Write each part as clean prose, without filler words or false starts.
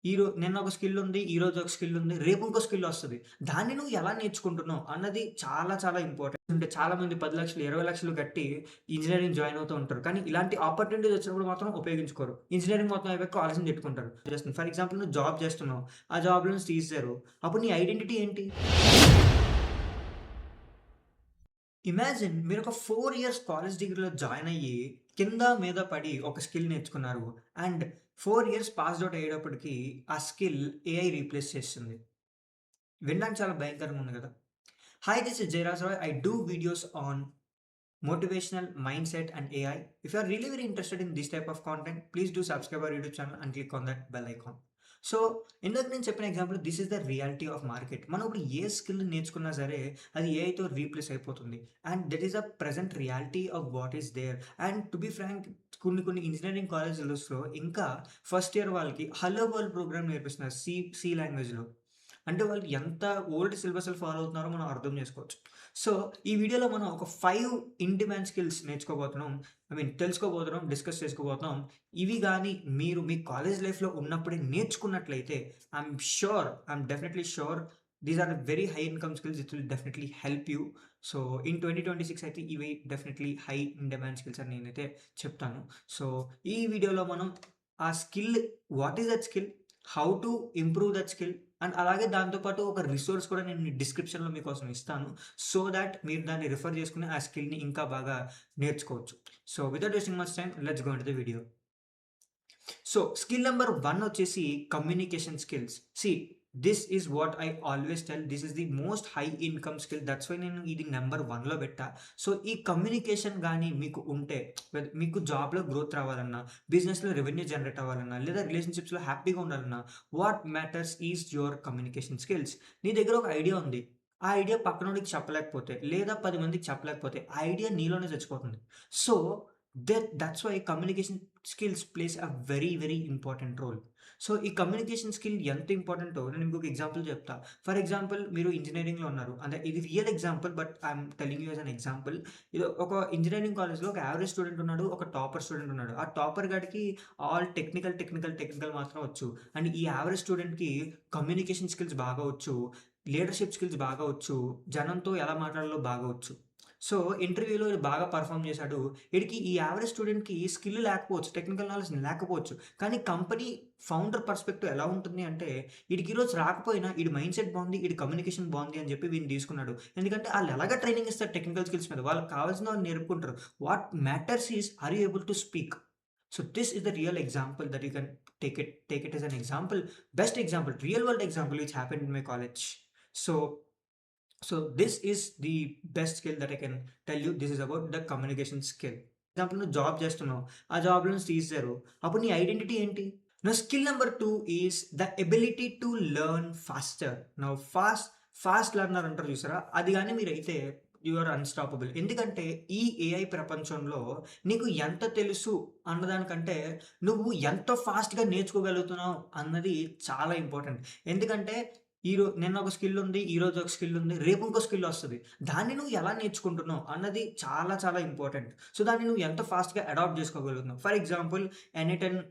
నిన్న ఒక స్కిల్ ఉంది. ఈరోజు ఒక స్కిల్ ఉంది. రేపు ఇంకో స్కిల్ వస్తది. దాన్ని నువ్వు ఎలా నేర్చుకుంటున్నావు అన్నది చాలా చాలా ఇంపార్టెంట్. అంటే చాలామంది 10,00,000, 20,00,000 కట్టి ఇంజినీరింగ్ జాయిన్ అవుతూ ఉంటారు. కానీ ఇలాంటి ఆపర్చునిటీస్ వచ్చినప్పుడు మాత్రం ఉపయోగించుకోరు. ఇంజినీరింగ్ మొత్తం అయిపోయాక కాలేజ్‌ని తిట్టుకుంటారు. ఫర్ ఎగ్జాంపుల్ నువ్వు జాబ్ చేస్తున్నావు. ఆ జాబ్‌లో నుంచి తీసేసారు. అప్పుడు నీ ఐడెంటిటీ ఏంటి? ఇమాజిన్ మీరొక 4 ఇయర్స్ కాలేజ్ డిగ్రీలో జాయిన్ అయ్యి, కింద మీద పడి ఒక స్కిల్ నేర్చుకున్నారు. అండ్ 4 ఇయర్స్ పాస్డ్ ఔట్ అయ్యేటప్పటికి ఆ స్కిల్ ఏఐ రీప్లేస్ చేస్తుంది. వినడానికి చాలా భయంకరంగా ఉంది కదా! Hi this is Jayaraj Roy. I do videos on motivational mindset and AI. If you are really very interested in this type of content, please do subscribe our YouTube channel and click on that bell icon. So ఇందాక నేను చెప్పిన example this is the reality of market. మనం ఇప్పుడు ఏ skill నేర్చుకున్నా సరే అది ఏఐతో రీప్లేస్ అయిపోతుంది. And that is the present reality of what is there. And to be frank, కొన్ని కొన్ని ఇంజినీరింగ్ కాలేజెస్‌లో ఇంకా ఫస్ట్ ఇయర్ వాళ్ళకి హలో వరల్డ్ ప్రోగ్రామ్ నేర్పిస్తున్నారు సి లాంగ్వేజ్‌లో. అంటే వాళ్ళు ఎంత ఓల్డ్ సిలబస్‌లు ఫాలో అవుతున్నారో మనం అర్థం చేసుకోవచ్చు. సో, ఈ వీడియోలో మనం ఒక 5 ఇన్ డిమాండ్ స్కిల్స్ నేర్చుకోబోతున్నాం. తెలుసుకోబోతున్నాం, డిస్కస్ చేసుకోబోతున్నాం. ఇవి గాని మీరు మీ కాలేజ్ లైఫ్‌లో ఉన్నప్పుడే నేర్చుకున్నట్లయితే I'm definitely sure these are very high income skills. It will definitely help you. So, in 2026 అయితే ఇవి definitely high in demand skills అని నేనైతే చెప్తాను. సో, ఈ వీడియోలో మనం ఆ skill, what is that skill? How to improve that skill? And అలాగే దాంతో పాటు ఒక రిసోర్స్ కూడా నేను డిస్క్రిప్షన్‌లో మీకోసం ఇస్తాను. సో థాట్ మీరు దాన్ని రిఫర్ చేసుకొని ఆ స్కిల్‌ని ఇంకా బాగా నేర్చుకోవచ్చు. So without wasting much time, let's go into the video. So skill number 1 వచ్చేసి communication skills. See, this is what I always tell. This is the most high income skill. That's why నేను ఇది number 1లో పెట్టా. So ఈ communication గాని మీకు ఉంటే, మీకు జాబ్‌లో గ్రోత్ రావాలన్నా, బిజినెస్‌లో రెవెన్యూ జనరేట్ అవ్వాలన్నా, లేదా రిలేషన్‌షిప్స్‌లో హ్యాపీగా ఉండాలన్నా, what matters is your communication skills. నీ దగ్గర ఒక ఐడియా ఉంది. ఆ ఐడియా పక్కనోడికి చెప్పలేకపోతే, లేదా 10 మందికి చెప్పలేకపోతే, ఆ ఐడియా నీలోనే చచ్చిపోతుంది. So that's why communication skills place a very very important role. So ఈ కమ్యూనికేషన్ స్కిల్ ఎంత ఇంపార్టెంటో నేను ఇంకొక ఎగ్జాంపుల్ చెప్తా. ఫర్ ఎగ్జాంపుల్ మీరు ఇంజినీరింగ్‌లో ఉన్నారు. అంటే ఇది real example, but I'm telling you as an example. ఇది ఒక ఇంజినీరింగ్ కాలేజ్‌లో ఒక యావరేజ్ స్టూడెంట్ ఉన్నాడు. ఒక టాపర్ స్టూడెంట్ ఉన్నాడు. ఆ టాపర్ గాడికి ఆల్ టెక్నికల్ మాత్రం వచ్చు. అండ్ ఈ యావరేజ్ స్టూడెంట్‌కి కమ్యూనికేషన్ స్కిల్స్ బాగా వచ్చు. లీడర్‌షిప్ స్కిల్స్ బాగా వచ్చు. జనంతో ఎలా మాట్లాడాలో బాగా వచ్చు. సో, ఇంటర్వ్యూలో ఈడు బాగా పెర్ఫార్మ్ చేశాడు. ఈడికి ఈ యావరేజ్ స్టూడెంట్‌కి స్కిల్ లేకపోవచ్చు. టెక్నికల్ నాలెడ్జ్ లేకపోవచ్చు. కానీ కంపెనీ ఫౌండర్ పర్స్‌పెక్టివ్ ఎలా ఉంటుంది అంటే, ఈడికి ఈరోజు రాకపోయినా ఈడి మైండ్‌సెట్ బావుంది, ఈడి కమ్యూనికేషన్ బావుంది అని చెప్పి వీడిని తీసుకున్నాడు. ఎందుకంటే ఆళ్ళు ఎలాగా ట్రైనింగ్ ఇస్తారు టెక్నికల్ స్కిల్స్ మీద. వాళ్ళకి కావాల్సినవి నేర్పుకుంటారు. What matters is are you able to speak. So, this is the real example that you can take it as an example. Best example, real world example which happened in my college. So this is the best skill that I can tell you. This is about the communication skill. Example నువ్వు job చేస్తున్నావు. ఆ జాబ్‌లో నుంచి తీసేసారు. అప్పుడు నీ identity ఏంటి? Now skill number 2 is the ability to learn faster. Now fast learner అంటారు చూసారా? అది గాని మీరైతే యూ ఆర్ అన్‌స్టాపబుల్. ఎందుకంటే ఈ ఏఐ ప్రపంచంలో నీకు ఎంత తెలుసు అన్నదానికంటే నువ్వు ఎంత ఫాస్ట్‌గా నేర్చుకోగలుగుతున్నావు అన్నది చాలా ఇంపార్టెంట్. ఎందుకంటే నిన్న ఒక స్కిల్ ఉంది. ఈరోజు ఒక స్కిల్ ఉంది. రేపు ఇంకో స్కిల్ వస్తది. దాన్ని నువ్వు ఎలా నేర్చుకుంటున్నావు అన్నది చాలా చాలా ఇంపార్టెంట్. సో, దాన్ని నువ్వు ఎంత ఫాస్ట్‌గా అడాప్ట్ చేసుకోగలుగుతున్నావు. For example any 10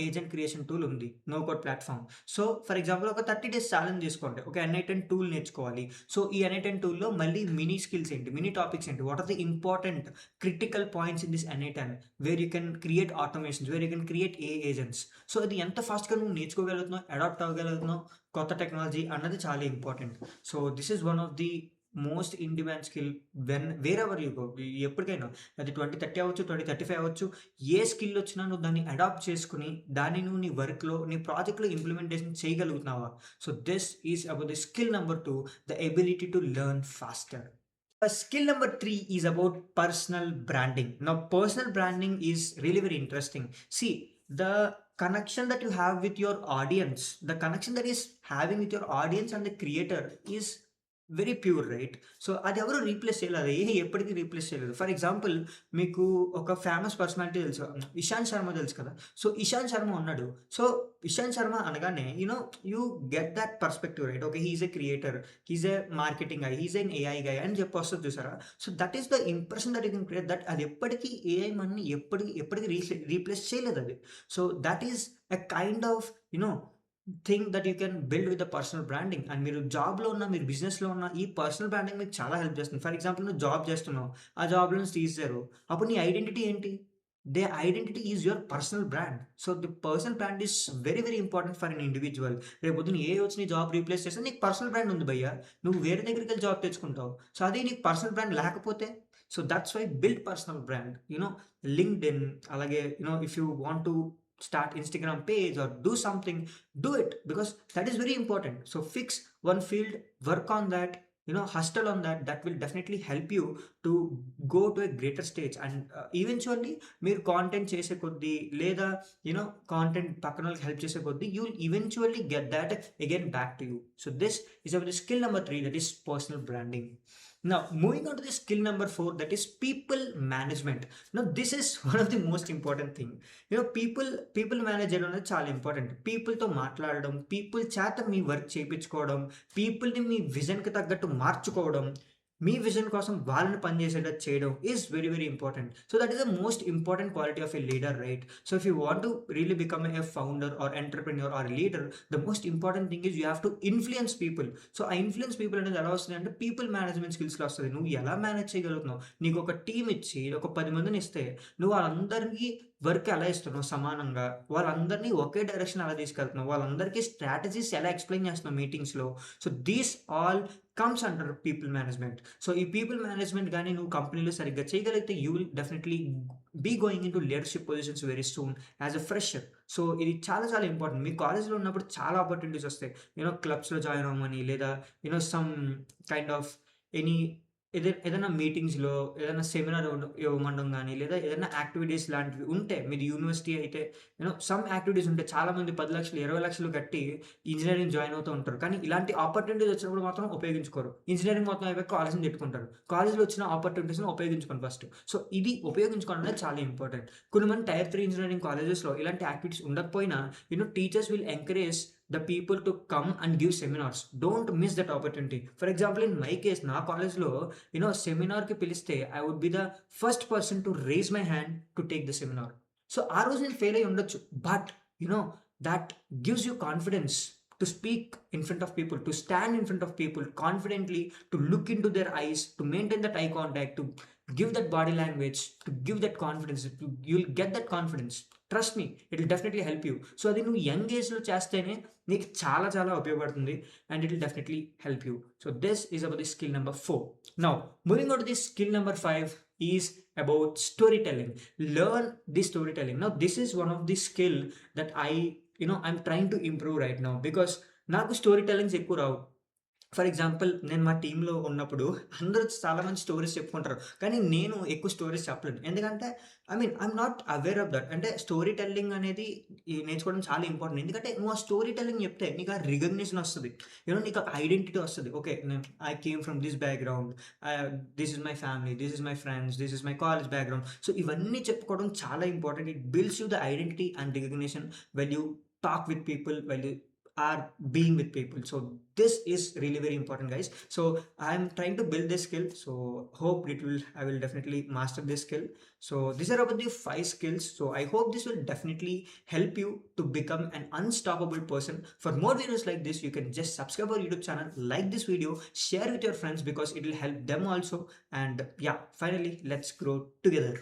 agent creation tool ఉంది. No code platform. So, for example ఒక 30 డేస్ ఛాలెంజ్ తీసుకోండి. ఒక ఎన్ఐ-10 టూల్ నేర్చుకోవాలి. సో, ఈ ఎన్ఐ-10 టూల్‌లో మళ్ళీ మినీ స్కిల్స్ ఏంటి? మినీ టాపిక్స్ ఏంటి? What are the important critical points in this ఎన్ఐ-10 where you can create automations, where you can create AI agents. So, అది ఎంత ఫాస్ట్‌గా నువ్వు నేర్చుకోగలుగుతున్నావు, అడాప్ట్ అవ్వగలుగుతున్నావు కొత్త టెక్నాలజీ అన్నది చాలా important. So, this is one of the most in demand skill wear ever you go. ఎప్పటికైనా అది 2030 అవ్వచ్చు, 2035 అవ్వచ్చు. ఏ స్కిల్ వచ్చినా నువ్వు దాన్ని అడాప్ట్ చేసుకొని, దాన్ని నువ్వు నీ వర్క్‌లో, నీ ప్రాజెక్ట్‌లో ఇంప్లిమెంటేషన్ చేయగలుగుతున్నావా? So, this is about the skill number 2, the ability to learn faster. Skill number 3 is about personal branding. Now, personal branding is really very interesting. See, the connection that you have with your audience, the connection that is having with your audience and the creator is very pure right. So, అది ఎవరు replace చేయలేదు. అది ఎప్పటికి replace చేయలేదు. For example మీకు ఒక famous personality తెలుసు. ఇషాంత్ శర్మ తెలుసు కదా! సో, ఇషాంత్ శర్మ ఉన్నాడు. సో, ఇషాంత్ శర్మ అనగానే you get that perspective right. Okay. He is a creator. He is a marketing guy. He is an AI guy అని చెప్పి వస్తది చూసారా? So, that is the impression that you can create. That అది ఎప్పటికి AI మనని ఎప్పటికి replace చేయలేదది. So, that is a kind of you know thing that you can build with the personal branding. And మీరు జాబ్‌లో ఉన్న, మీరు బిజినెస్‌లో ఉన్న ఈ పర్సనల్ బ్రాండింగ్ మీకు చాలా హెల్ప్ చేస్తుంది. ఫర్ ఎగ్జాంపుల్ నువ్వు జాబ్ చేస్తున్నావు. ఆ జాబ్‌లో నుంచి తీసేసారు. అప్పుడు నీ ఐడెంటిటీ ఏంటి? The identity is your personal brand. So, the personal brand is very important for an individual. రేపొద్దున ఏఐ వచ్చి నీ జాబ్ రీప్లేస్ చేస్తే నీకు పర్సనల్ బ్రాండ్ ఉంది భయ్యా. నువ్వు వేరే దగ్గరికెళ్ళి జాబ్ తెచ్చుకుంటావు. సో, అదే నీకు పర్సనల్ బ్రాండ్ లేకపోతే so, that's why build personal brand. LinkedIn అలాగే if you want to start Instagram page or do something, do it because that is very important. So fix one field, work on that, hustle on that. That will definitely help you to go to a greater stage. And eventually మీరు content చేసే కొద్దీ లేదా content పక్కన వాళ్ళకి help చేసే కొద్దీ you will eventually get that again back to you. So this is about the skill number 3, that is personal branding. Now moving on to the skill number 4, that is people management. Now this is one of the most important thing. People manage చేయడం అనేది చాలా important. పీపుల్‌తో మాట్లాడడం, people చేత మీ work చేపించుకోవడం, పీపుల్‌ని మీ విజన్‌కి తగ్గట్టు మార్చుకోవడం, మీ vision కోసం వాళ్ళని పనిచేసేటట్టు చేయడం is very important. So that is the most important quality of a leader right. So if you want to really become a founder or entrepreneur or leader, the most important thing is you have to influence people. So ఆ influence people అనేది ఎలా వస్తుంది అంటే people management స్కిల్స్‌లో వస్తది. నువ్వు ఎలా manage చేయగలుగుతున్నావు? నీకు ఒక టీమ్ ఇచ్చి ఒక 10 మందిని ఇస్తే నువ్వు వాళ్ళందరికీ వర్క్ ఎలా ఇస్తున్నావు సమానంగా? వాళ్ళందరినీ ఒకే డైరెక్షన్ ఎలా తీసుకెళ్తున్నావు? వాళ్ళందరికీ స్ట్రాటజీస్ ఎలా ఎక్స్‌ప్లెయిన్ చేస్తున్నావు మీటింగ్స్‌లో? So these all comes under people management. So ఈ పీపుల్ మేనేజ్మెంట్ గాని నువ్వు కంపెనీలో సరిగ్గా చేయగలిగితే you will definitely be going into leadership positions very soon as a fresher. So ఇది చాలా ఇంపార్టెంట్. మీ కాలేజ్‌లో ఉన్నప్పుడు చాలా ఆపర్చునిటీస్ వస్తాయి. క్లబ్స్‌లో జాయిన్ అవ్వమని లేదా సమ్ కైండ్ ఆఫ్ ఎనీ ఏదైనా మీటింగ్స్‌లో ఏదైనా సెమినార్ ఇవ్వమనడం గాని, లేదా ఏదైనా యాక్టివిటీస్ లాంటివి ఉంటే మీది యూనివర్సిటీ అయితే సమ్ యాక్టివిటీస్ ఉంటే చాలామంది 10,00,000, 20,00,000 కట్టి ఇంజినీరింగ్ జాయిన్ అవుతూ ఉంటారు. కానీ ఇలాంటి ఆపర్చునిటీస్ వచ్చినప్పుడు మాత్రం ఉపయోగించుకోరు. ఇంజినీరింగ్ మొత్తం అయిపోయాక కాలేజ్‌ని తిట్టుకుంటారు. కాలేజ్‌లో వచ్చిన ఆపర్చునిటీస్‌ని ఉపయోగించుకోండి ఫస్ట్. సో ఇది ఉపయోగించుకోవడం అనేది చాలా ఇంపార్టెంట్. కొన్ని మంది టైర్ 3 ఇంజినీరింగ్ కాలేజెస్‌లో ఇలాంటి యాక్టివిటీస్ ఉండకపోయినా teachers will encourage the people to come and give seminars. Don't miss that opportunity. For example, in my case, నా కాలేజ్‌లో సెమినార్‌కి పిలిస్తే I would be the first person to raise my hand to take the seminar. So ఆ రోజు నేను fail అయ్యి ఉండొచ్చు. But that gives you confidence to speak in front of people, to stand in front of people confidently, to look into their eyes, to maintain that eye contact, to give that body language, to give that confidence. You'll get that confidence. Trust me, it will definitely help you. So అది నువ్వు young ఏజ్‌లో చేస్తేనే నీకు చాలా ఉపయోగపడుతుంది. And it will definitely help you. So this is about the skill number 4. Now moving on to the skill number 5 is about story telling. Learn the story telling. Now this is one of the skill that I'm trying to improve right now. Because నాకు story tellings ఎక్కువ రావు. For example నేను మా టీమ్‌లో ఉన్నప్పుడు అందరూ చాలా మంది stories చెప్పుకుంటారు. కానీ నేను ఎక్కువ స్టోరీస్ చెప్పలేను. ఎందుకంటే I'm not aware of that. అంటే స్టోరీ టెల్లింగ్ అనేది నేర్చుకోవడం చాలా ఇంపార్టెంట్. ఎందుకంటే నువ్వు ఆ స్టోరీ టెల్లింగ్ చెప్తే నీకు ఆ రికగ్నిషన్ వస్తది. నీకు ఒక ఐడెంటిటీ వస్తది. Okay. I came from this background. This is my family. This is my friends. This is my college background. So ఇవన్నీ చెప్పుకోవడం చాలా important. It builds you the identity and recognition when you talk with people, when you are being with people. So this is really very important, guys. So I'm trying to build this skill. So hope I will definitely master this skill. So these are about the 5 skills. So I hope this will definitely help you to become an unstoppable person. For more videos like this, you can just subscribe our YouTube channel, like this video, share with your friends because it will help them also. And yeah, finally, let's grow together.